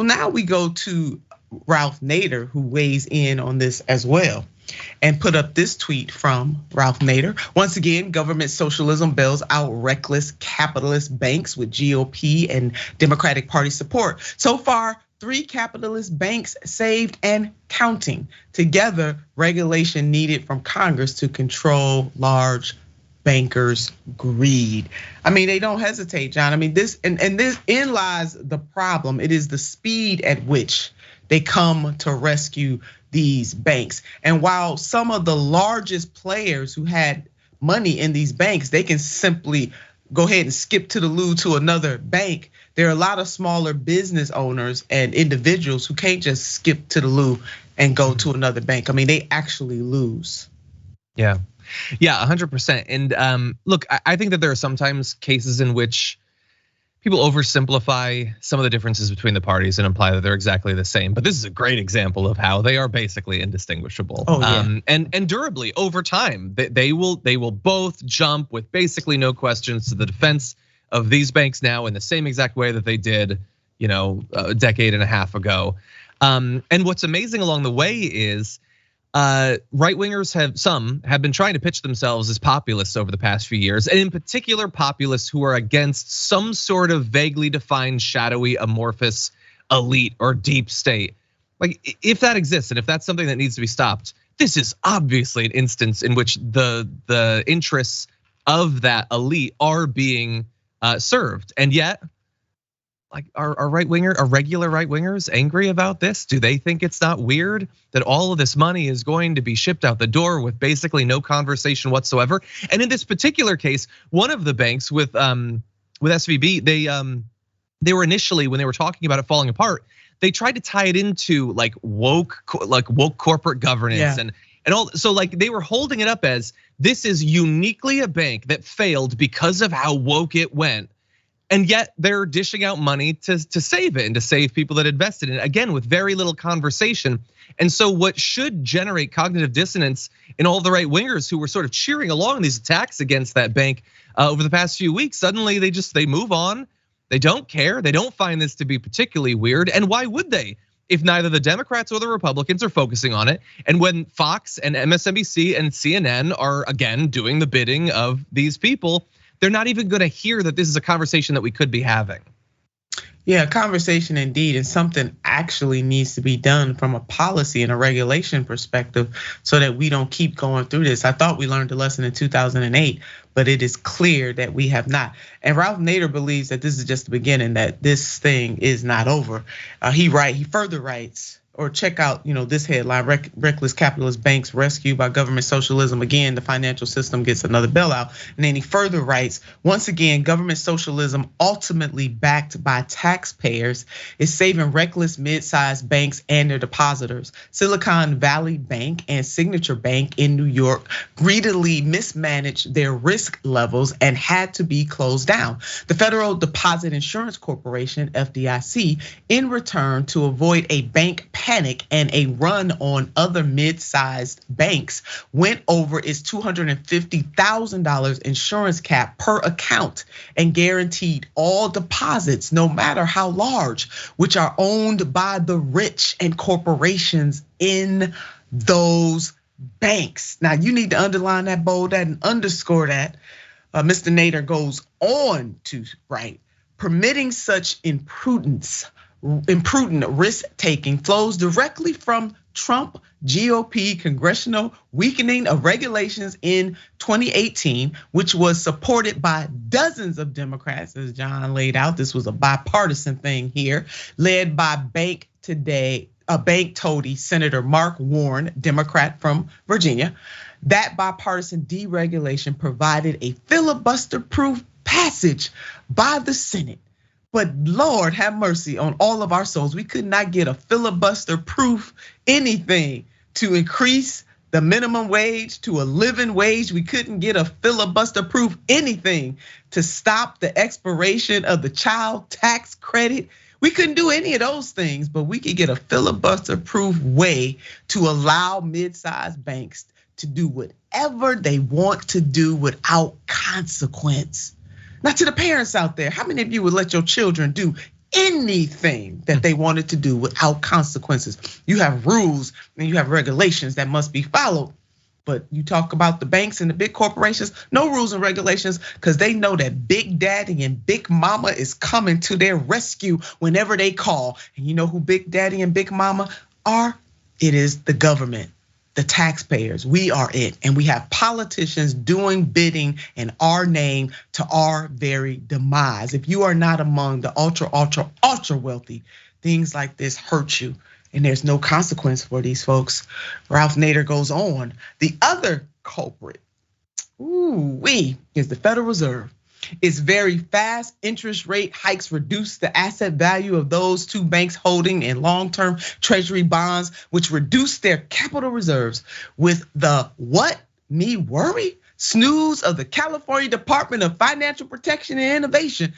now we go to Ralph Nader, who weighs in on this as well, and put up this tweet from Ralph Nader. Once again, government socialism bails out reckless capitalist banks with GOP and Democratic Party support. So far, 3 capitalist banks saved and counting. Together, regulation needed from Congress to control large bankers' greed. I mean, they don't hesitate, John. I mean, this in lies the problem. It is the speed at which they come to rescue these banks. And while some of the largest players who had money in these banks, they can simply go ahead and skip to the loo to another bank. There are a lot of smaller business owners and individuals who can't just skip to the loo and go to another bank. I mean, they actually lose. Yeah, 100%. And look, I think that there are sometimes cases in which people oversimplify some of the differences between the parties and imply that they're exactly the same. But this is a great example of how they are basically indistinguishable. Oh, yeah. And durably over time, they will both jump with basically no questions to the defense of these banks now in the same exact way that they did, a decade and a half ago. And what's amazing along the way is right-wingers have been trying to pitch themselves as populists over the past few years, and in particular populists who are against some sort of vaguely defined, shadowy, amorphous elite or deep state. Like, if that exists and if that's something that needs to be stopped, this is obviously an instance in which the interests of that elite are being served. And yet, like, are regular right wingers angry about this? Do they think it's not weird that all of this money is going to be shipped out the door with basically no conversation whatsoever? And in this particular case, one of the banks with S.V.B, they were initially, when they were talking about it falling apart, they tried to tie it into like woke corporate governance and all. So like they were holding it up as this is uniquely a bank that failed because of how woke it went. And yet they're dishing out money to save it and to save people that invested in it, again, with very little conversation. And so what should generate cognitive dissonance in all the right wingers who were sort of cheering along these attacks against that bank over the past few weeks, suddenly they move on. They don't care. They don't find this to be particularly weird. And why would they? If neither the Democrats or the Republicans are focusing on it, and when Fox and MSNBC and CNN are again doing the bidding of these people, they're not even gonna hear that this is a conversation that we could be having. Yeah, conversation indeed, and something actually needs to be done from a policy and a regulation perspective so that we don't keep going through this. I thought we learned a lesson in 2008, but it is clear that we have not. And Ralph Nader believes that this is just the beginning, that this thing is not over. He further writes, or check out, this headline: reckless capitalist banks rescued by government socialism. Again, the financial system gets another bailout. And then he further writes, once again, government socialism, ultimately backed by taxpayers, is saving reckless mid-sized banks and their depositors. Silicon Valley Bank and Signature Bank in New York greedily mismanaged their risk levels and had to be closed down. The Federal Deposit Insurance Corporation, FDIC, in return to avoid a bank panic and a run on other mid-sized banks, went over its $250,000 insurance cap per account and guaranteed all deposits, no matter how large, which are owned by the rich and corporations in those banks. Now you need to underline that, bold that, and underscore that. Mr. Nader goes on to write, permitting such imprudent risk-taking flows directly from Trump-GOP Congressional weakening of regulations in 2018, which was supported by dozens of Democrats, as John laid out. This was a bipartisan thing here, led by bank toady Senator Mark Warren, Democrat from Virginia. That bipartisan deregulation provided a filibuster-proof passage by the Senate. But Lord have mercy on all of our souls. We could not get a filibuster-proof anything to increase the minimum wage to a living wage. We couldn't get a filibuster-proof anything to stop the expiration of the child tax credit. We couldn't do any of those things, but we could get a filibuster-proof way to allow mid-sized banks to do whatever they want to do without consequence. Now, to the parents out there, how many of you would let your children do anything that they wanted to do without consequences. You have rules and you have regulations that must be followed. But you talk about the banks and the big corporations, no rules and regulations, because they know that Big Daddy and Big Mama is coming to their rescue whenever they call. And you know who Big Daddy and Big Mama are? It is the government, the taxpayers. We are it. And we have politicians doing bidding in our name to our very demise. If you are not among the ultra wealthy, things like this hurt you. And there's no consequence for these folks. Ralph Nader goes on. The other culprit, is the Federal Reserve. Its very fast interest rate hikes reduce the asset value of those two banks holding in long-term treasury bonds, which reduce their capital reserves with the what me worry snooze of the California Department of Financial Protection and Innovation.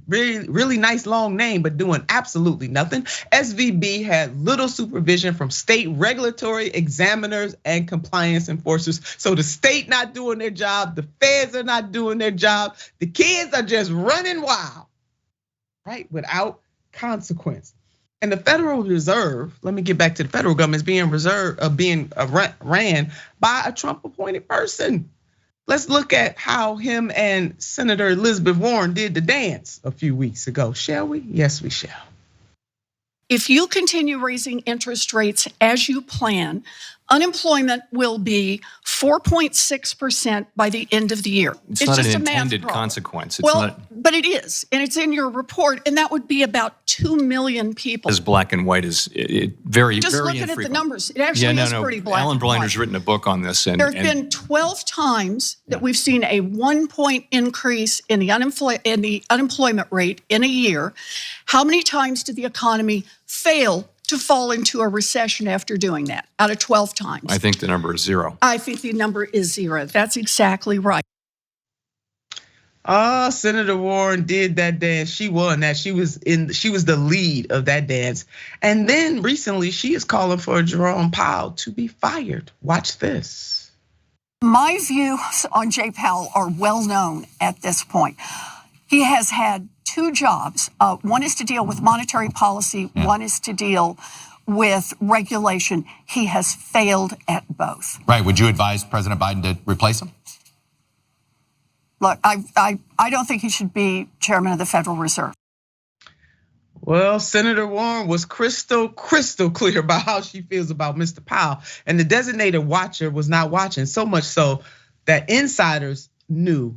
Really nice long name, but doing absolutely nothing. S.V.B. had little supervision from state regulatory examiners and compliance enforcers. So the state not doing their job, the feds are not doing their job, the kids are just running wild, right? Without consequence. And the Federal Reserve, let me get back to the federal government, is being ran by a Trump-appointed person. Let's look at how him and Senator Elizabeth Warren did the dance a few weeks ago, shall we? Yes, we shall. If you continue raising interest rates as you plan, unemployment will be 4.6% by the end of the year. It's not an intended consequence. But it is, and it's in your report, and that would be about 2 million people. As black and white is very, just very looking infrequent. at the numbers, it actually is pretty black. Alan Blinder's written a book on this, and there have been 12 times that we've seen a 1 point increase in the unemployment rate in a year. How many times did the economy fail to fall into a recession after doing that? Out of 12 times. I think the number is 0. I think the number is 0. That's exactly right. Senator Warren did that dance. She won that. She was the lead of that dance. And then recently she is calling for Jerome Powell to be fired. Watch this. My views on Jay Powell are well known at this point. He has had 2 jobs. One is to deal with monetary policy. One is to deal with regulation. He has failed at both. Right. Would you advise President Biden to replace him? Look, I don't think he should be chairman of the Federal Reserve. Well, Senator Warren was crystal clear about how she feels about Mr. Powell. And the designated watcher was not watching, so much so that insiders knew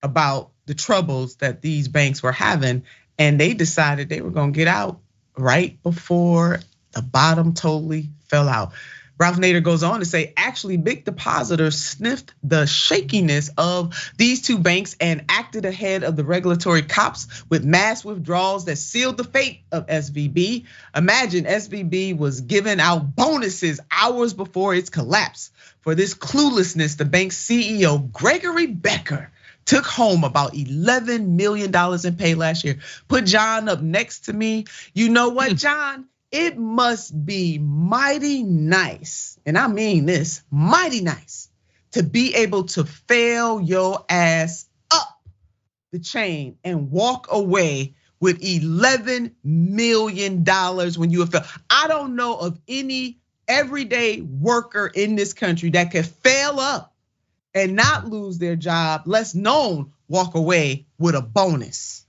about the troubles that these banks were having, and they decided they were gonna get out right before the bottom totally fell out. Ralph Nader goes on to say, actually, big depositors sniffed the shakiness of these 2 banks and acted ahead of the regulatory cops with mass withdrawals that sealed the fate of S.V.B. Imagine S.V.B. was giving out bonuses hours before its collapse. For this cluelessness, the bank's CEO, Gregory Becker, took home about $11 million in pay last year. Put John up next to me. You know what, John? It must be mighty nice, and I mean this, mighty nice, to be able to fail your ass up the chain and walk away with $11 million when you have failed. I don't know of any everyday worker in this country that could fail up and not lose their job, less known walk away with a bonus.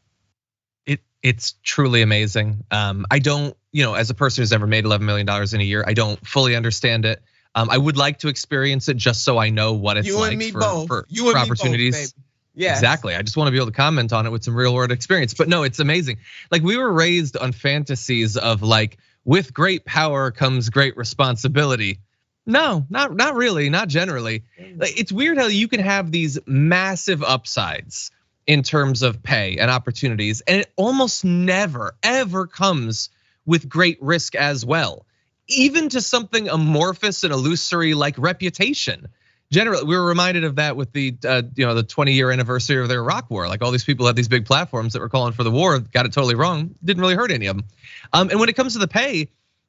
It's truly amazing. I don't, as a person who's ever made $11 million in a year, I don't fully understand it. I would like to experience it just so I know what it's like for opportunities. Yeah, exactly. I just want to be able to comment on it with some real world experience. But no, it's amazing. Like, we were raised on fantasies of like, with great power comes great responsibility. No, not really, not generally. Like, it's weird how you can have these massive upsides in terms of pay and opportunities, and it almost never, ever comes with great risk as well. Even to something amorphous and illusory like reputation. Generally, we were reminded of that with the the 20-year anniversary of the Iraq War. Like, all these people had these big platforms that were calling for the war, got it totally wrong, didn't really hurt any of them. And when it comes to the pay,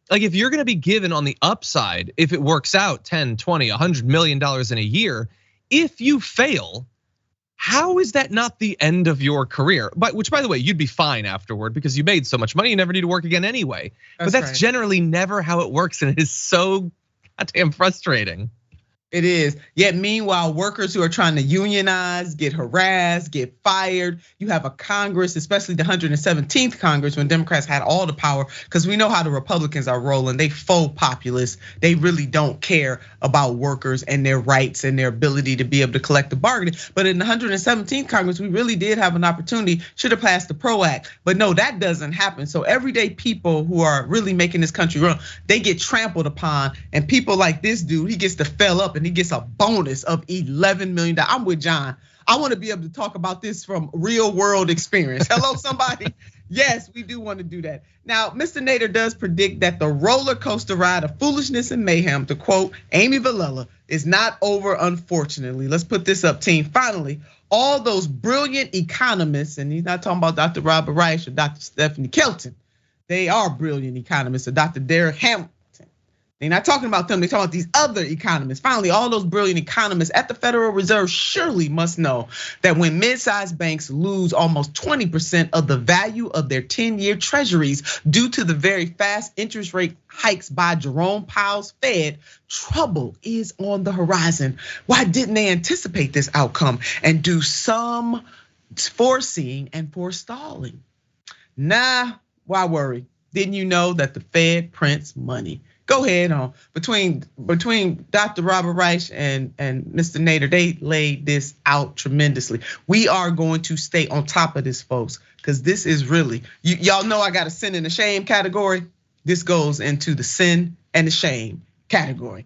like, if you're gonna be given on the upside, if it works out 10, 20, $100 million in a year, if you fail, how is that not the end of your career? But which, by the way, you'd be fine afterward because you made so much money, you never need to work again anyway. But that's generally never how it works, and it is so goddamn frustrating. It is. Yet meanwhile, workers who are trying to unionize, get harassed, get fired. You have a Congress, especially the 117th Congress, when Democrats had all the power, because we know how the Republicans are rolling. They faux populists. They really don't care about workers and their rights and their ability to be able to collect bargaining. But in the 117th Congress, we really did have an opportunity, should have passed the PRO Act. But no, that doesn't happen. So everyday people who are really making this country run, they get trampled upon. And people like this dude, he gets to fell up and he gets a bonus of $11 million. I'm with John. I want to be able to talk about this from real world experience. Hello, somebody. Yes, we do want to do that. Now, Mr. Nader does predict that the roller coaster ride of foolishness and mayhem, to quote Amy Villella, is not over, unfortunately. Let's put this up, team. Finally, all those brilliant economists, and he's not talking about Dr. Robert Reich or Dr. Stephanie Kelton. They are brilliant economists, or Dr. Derek Hamilton. They're not talking about them, they're talking about these other economists. Finally, all those brilliant economists at the Federal Reserve surely must know that when mid-sized banks lose almost 20% of the value of their 10-year treasuries due to the very fast interest rate hikes by Jerome Powell's Fed, trouble is on the horizon. Why didn't they anticipate this outcome and do some foreseeing and forestalling? Nah, why worry? Didn't you know that the Fed prints money? Go ahead on. Between Dr. Robert Reich and Mr. Nader, they laid this out tremendously. We are going to stay on top of this, folks, because this is really, y'all know I got a sin and a shame category. This goes into the sin and the shame category.